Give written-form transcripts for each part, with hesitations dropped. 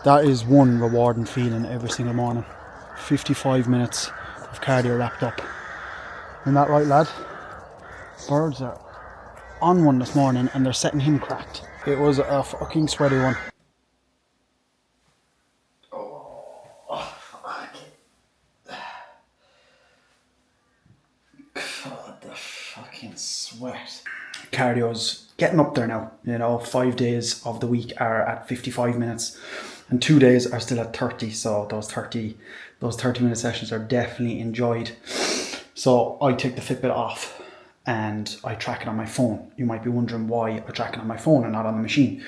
That is one rewarding feeling every single morning. 55 minutes of cardio wrapped up. Isn't that right, lad? Birds are on one this morning and they're setting him cracked. It was a fucking sweaty one. Oh, God, the fucking sweat. Cardio's getting up there now. You know, 5 days of the week are at 55 minutes and 2 days are still at 30. So those 30 minute sessions are definitely enjoyed. So I take the Fitbit off and I track it on my phone. You might be wondering why I track it on my phone and not on the machine.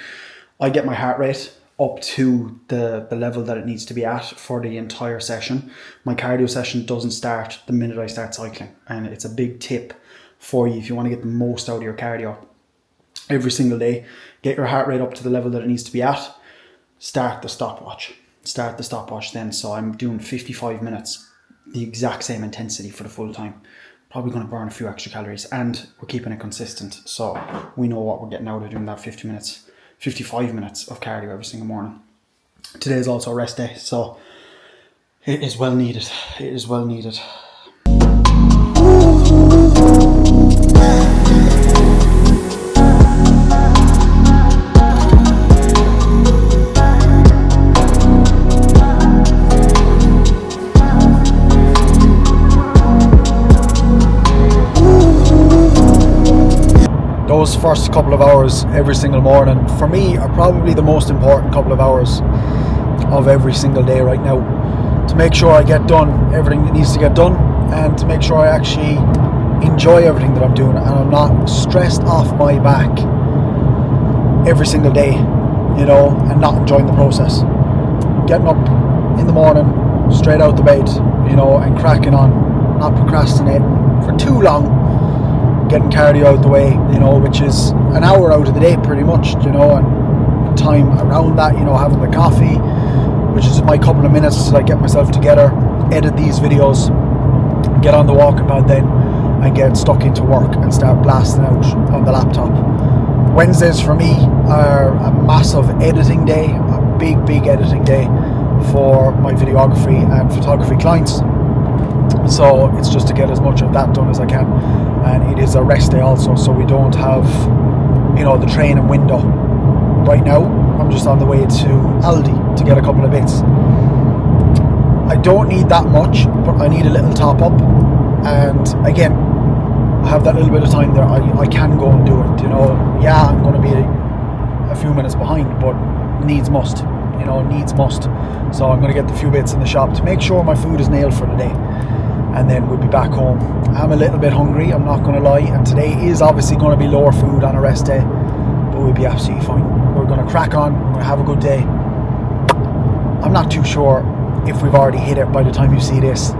I get my heart rate up to the level that it needs to be at for the entire session. My cardio session doesn't start the minute I start cycling, and it's a big tip for you if you want to get the most out of your cardio. Every single day, get your heart rate up to the level that it needs to be at. Start the stopwatch then. So I'm doing 55 minutes, the exact same intensity for the full time. Probably going to burn a few extra calories, and we're keeping it consistent. So we know what we're getting out of doing that 55 minutes of cardio every single morning. Today is also a rest day, so it is well needed. It is well needed. Those first couple of hours every single morning for me are probably the most important couple of hours of every single day right now, to make sure I get done everything that needs to get done, and to make sure I actually enjoy everything that I'm doing and I'm not stressed off my back every single day, you know, and not enjoying the process. Getting up in the morning, straight out the bed, you know, and cracking on, not procrastinating for too long, getting cardio out the way, you know, which is an hour out of the day pretty much, you know, and time around that, you know, having the coffee, which is my couple of minutes till I get myself together, edit these videos, get on the walking pad then, and get stuck into work and start blasting out on the laptop. Wednesdays for me are a massive editing day, a big editing day for my videography and photography clients. So it's just to get as much of that done as I can, and it is a rest day also, so we don't have, you know, the training window. Right now I'm just on the way to Aldi to get a couple of bits. I don't need that much, but I need a little top up, and again, I have that little bit of time there. I can go and do it, you know. Yeah, I'm going to be a few minutes behind, but needs must, you know, needs must. So I'm going to get the few bits in the shop to make sure my food is nailed for the day, and then we'll be back home. I'm a little bit hungry, I'm not going to lie, and today is obviously going to be lower food on a rest day, but we'll be absolutely fine. We're going to crack on, we're going to have a good day. I'm not too sure if we've already hit it by the time you see this.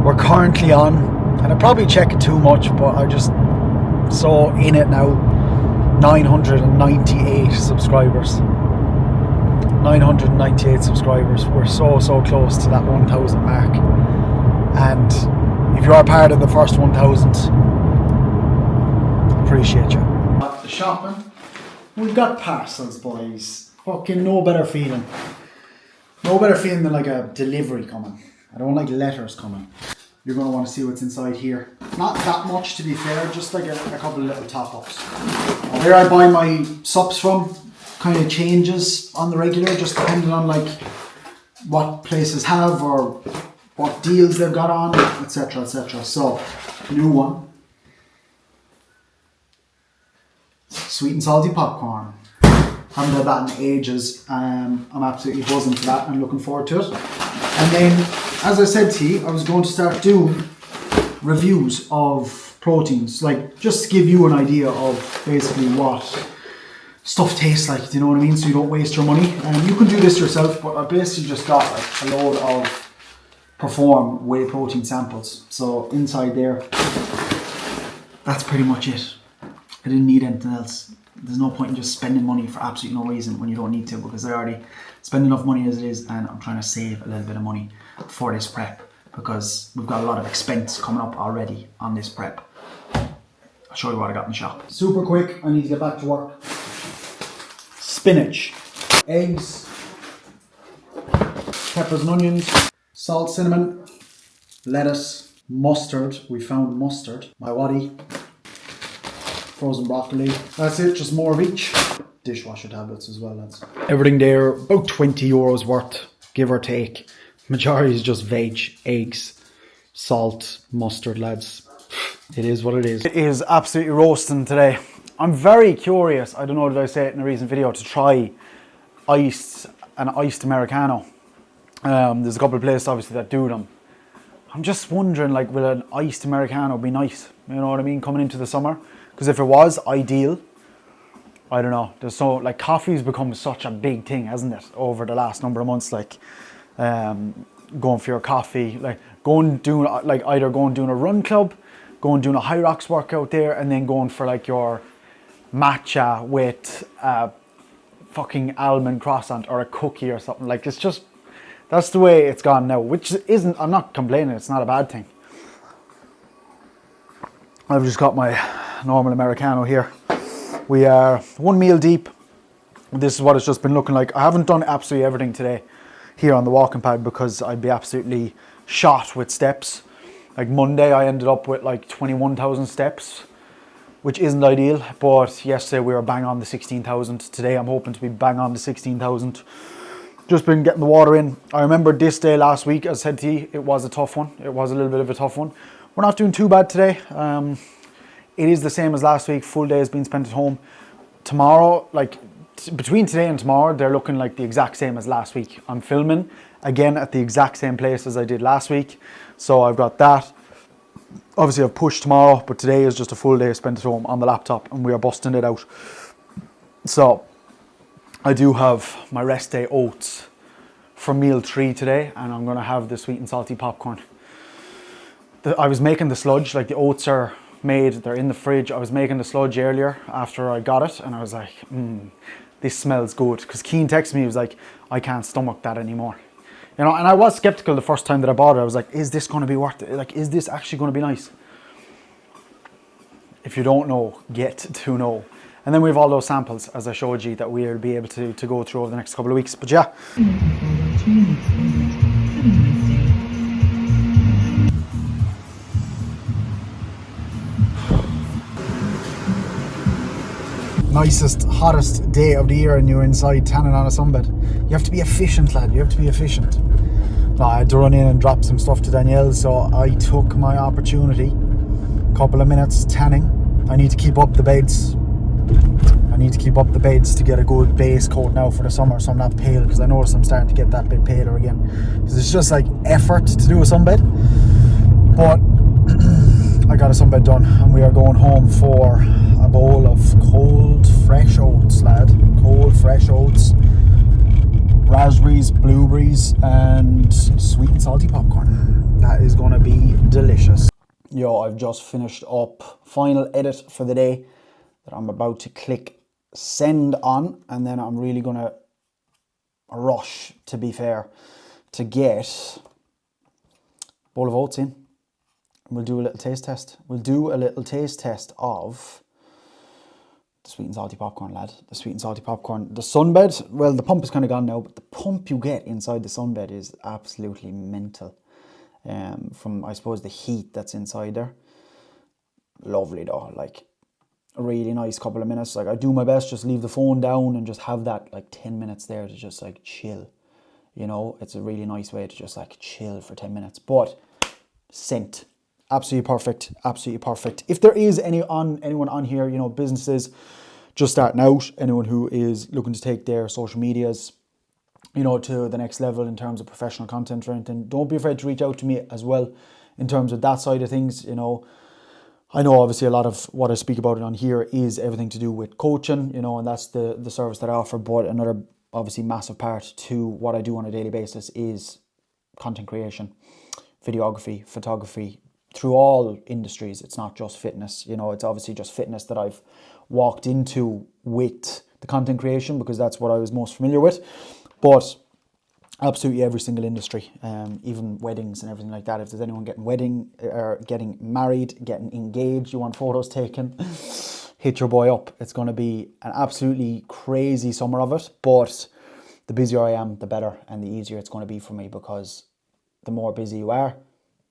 We're currently on, and I probably check it too much, but I'm just so in it now, 998 subscribers. 998 subscribers. We're so close to that 1,000 mark, and if you are part of the first 1,000, appreciate you. At the shopping, we've got parcels, boys. Fucking no better feeling than like a delivery coming. I don't like letters coming. You're going to want to see what's inside here. Not that much, to be fair, just like a couple of little top-ups. Where I buy my subs from kind of changes on the regular, just depending on like what places have or what deals they've got on, etc, etc. So, new one. Sweet and salty popcorn. Haven't had that in ages. I'm absolutely buzzing for that and looking forward to it. And then, as I said to you, I was going to start doing reviews of proteins, like just to give you an idea of basically what stuff tastes like, do you know what I mean? So you don't waste your money. And you can do this yourself, but I basically just got like a load of Perform whey protein samples. So inside there, that's pretty much it. I didn't need anything else. There's no point in just spending money for absolutely no reason when you don't need to, because I already spend enough money as it is, and I'm trying to save a little bit of money for this prep because we've got a lot of expense coming up already on this prep. I'll show you what I got in the shop. Super quick, I need to get back to work. Spinach, eggs, peppers and onions, salt, cinnamon, lettuce, mustard. We found mustard. My waddy, frozen broccoli. That's it, just more of each. Dishwasher tablets as well, lads. Everything there, about 20 euros worth, give or take. Majority is just veg, eggs, salt, mustard, lads. It is what it is. It is absolutely roasting today. I'm very curious, I don't know did I say it in a recent video, to try an iced Americano. There's a couple of places obviously that do them. I'm just wondering, like, will an iced Americano be nice? You know what I mean, coming into the summer? Because if it was, ideal. I don't know. There's so, like, coffee's become such a big thing, hasn't it? Over the last number of months, like, going for your coffee, like, either going doing a run club, going doing a high rocks workout there, and then going for, like, your matcha with a fucking almond croissant or a cookie or something. Like, it's just, that's the way it's gone now, which isn't, I'm not complaining, it's not a bad thing. I've just got my normal Americano here. We are one meal deep. This is what it's just been looking like. I haven't done absolutely everything today here on the walking pad because I'd be absolutely shot with steps. Like Monday I ended up with like 21,000 steps, which isn't ideal, but yesterday we were bang on the 16,000. Today I'm hoping to be bang on the 16,000. Just been getting the water in. I remember this day last week, as I said to you, it was a tough one. It was a little bit of a tough one. We're not doing too bad today. It is the same as last week. Full day has been spent at home. Tomorrow, like between today and tomorrow, they're looking like the exact same as last week. I'm filming again at the exact same place as I did last week. So I've got that. Obviously I've pushed tomorrow, but today is just a full day spent at home on the laptop and we are busting it out. So I do have my rest day oats for meal 3 today, and I'm going to have the sweet and salty popcorn. I was making the sludge, like the oats are made, they're in the fridge. I was making the sludge earlier after I got it, and I was like, this smells good. Because Keane texted me, he was like, I can't stomach that anymore. You know, and I was skeptical the first time that I bought it. I was like, is this going to be worth it? Like, is this actually going to be nice? If you don't know, get to know. And then we have all those samples, as I showed you, that we'll be able to go through over the next couple of weeks. But yeah. Nicest, hottest day of the year and you're inside tanning on a sunbed. You have to be efficient, lad. You have to be efficient. No, I had to run in and drop some stuff to Danielle, so I took my opportunity. Couple of minutes tanning. I need to keep up the beds. I need to keep up the beds to get a good base coat now for the summer, so I'm not pale, because I notice I'm starting to get that bit paler again. Because it's just like effort to do a sunbed. But I got a sunbed done, and we are going home for a bowl of cold fresh oats, lad. Cold fresh oats, raspberries, blueberries, and sweet and salty popcorn. That is going to be delicious. Yo, I've just finished up final edit for the day that I'm about to click send on, and then I'm really going to rush, to be fair, to get a bowl of oats in. We'll do a little taste test. We'll do a little taste test of the sweet and salty popcorn, lad. The sweet and salty popcorn. The sunbed, well, the pump is kind of gone now, but the pump you get inside the sunbed is absolutely mental. From, I suppose, the heat that's inside there. Lovely though, like a really nice couple of minutes. Like I do my best, just leave the phone down and just have that like 10 minutes there to just like chill. You know, it's a really nice way to just like chill for 10 minutes. But scent. Absolutely perfect, absolutely perfect. If there is anyone on here, you know, businesses just starting out, anyone who is looking to take their social medias, you know, to the next level in terms of professional content or anything, don't be afraid to reach out to me as well in terms of that side of things. You know, I know obviously a lot of what I speak about on here is everything to do with coaching, you know, and that's the service that I offer. But another obviously massive part to what I do on a daily basis is content creation, videography, photography, through all industries. It's not just fitness, you know, it's obviously just fitness that I've walked into with the content creation because that's what I was most familiar with. But absolutely every single industry, even weddings and everything like that. If there's anyone getting married, getting engaged, you want photos taken, hit your boy up. It's going to be an absolutely crazy summer of it. But the busier I am, the better and the easier it's going to be for me, because the more busy you are,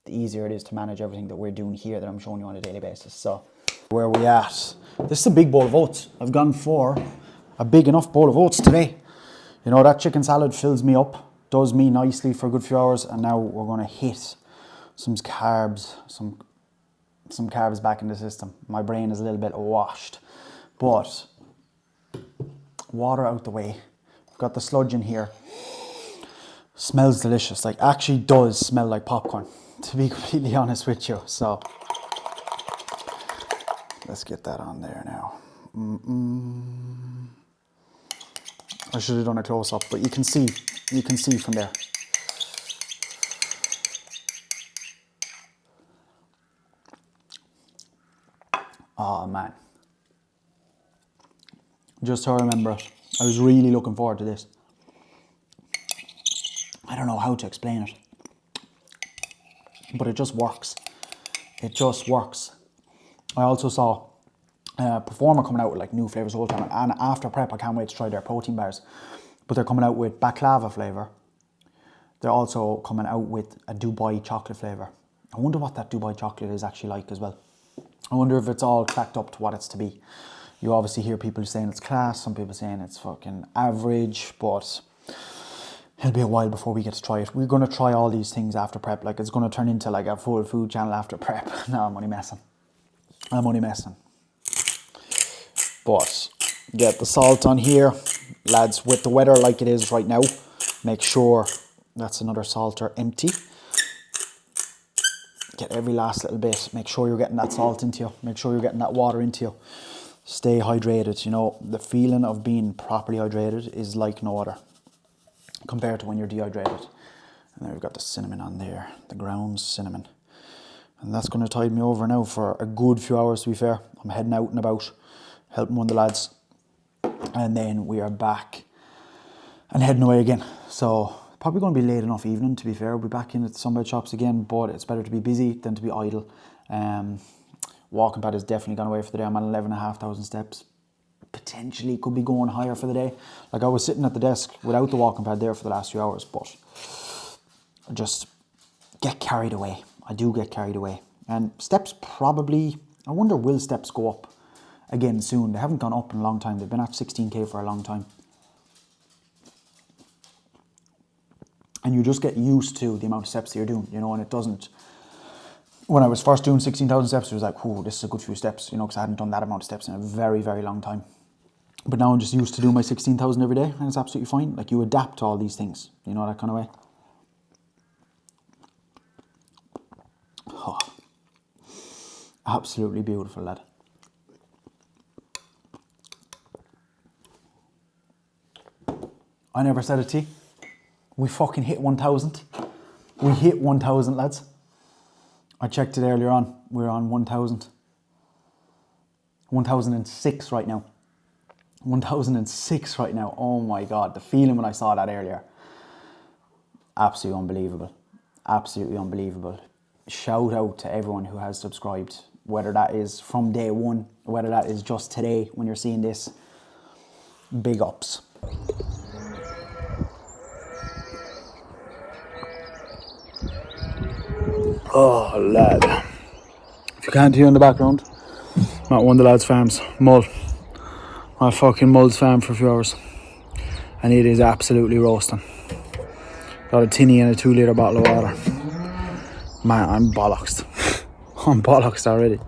the easier it is to manage everything that we're doing here that I'm showing you on a daily basis. So where are we at? This is a big bowl of oats. I've gone for a big enough bowl of oats today. You know, that chicken salad fills me up, does me nicely for a good few hours, and now we're going to hit some carbs, some carbs back in the system. My brain is a little bit washed, but water out the way. Got the sludge in here. Smells delicious. Like, actually does smell like popcorn, to be completely honest with you. So let's get that on there now. I should have done a close up, but you can see from there. Oh man. Just to remember it. I was really looking forward to this. I don't know how to explain it, but it just works. It just works. I also saw a performer coming out with like new flavors all the time, and after prep I can't wait to try their protein bars. But they're coming out with baklava flavor. They're also coming out with a Dubai chocolate flavor. I wonder what that Dubai chocolate is actually like as well. I wonder if it's all cracked up to what it's to be. You obviously hear people saying it's class, some people saying it's fucking average, but it'll be a while before we get to try it. We're going to try all these things after prep. Like, it's going to turn into like a full food channel after prep. No, I'm only messing. But get the salt on here. Lads, with the weather like it is right now, make sure that's another salter empty. Get every last little bit. Make sure you're getting that salt into you. Make sure you're getting that water into you. Stay hydrated. You know, the feeling of being properly hydrated is like no other compared to when you're dehydrated. And then we've got the cinnamon on there, the ground cinnamon. And that's going to tide me over now for a good few hours, to be fair. I'm heading out and about, helping one of the lads. And then we are back and heading away again. So probably going to be late enough evening, to be fair. We'll be back in at the sunbed shops again, but it's better to be busy than to be idle. Walking pad has definitely gone away for the day. I'm at 11,500 steps. Potentially could be going higher for the day. Like, I was sitting at the desk without the walking pad there for the last few hours, but I just get carried away. I do get carried away. And steps probably, I wonder, will steps go up again soon? They haven't gone up in a long time. They've been at 16k for a long time. And you just get used to the amount of steps that you're doing, you know, and it doesn't. When I was first doing 16,000 steps, it was like, whoa, this is a good few steps, you know, because I hadn't done that amount of steps in a very, very long time. But now I'm just used to doing my 16,000 every day, and it's absolutely fine. Like, you adapt to all these things, you know, that kind of way. Oh, absolutely beautiful, lad. I never said it to you. We fucking hit 1,000. We hit 1,000, lads. I checked it earlier on. We're on 1,000. 1,006 right now. 1,006 right now. Oh my God. The feeling when I saw that earlier. Absolutely unbelievable. Absolutely unbelievable. Shout out to everyone who has subscribed. Whether that is from day one, or whether that is just today when you're seeing this. Big ups. Oh, lad. If you can't hear in the background, I'm at one of the lads' farms, Mull. My fucking Mull's farm for a few hours. And it is absolutely roasting. Got a tinny and a 2 litre bottle of water. Man, I'm bollocksed. I'm bollocksed already.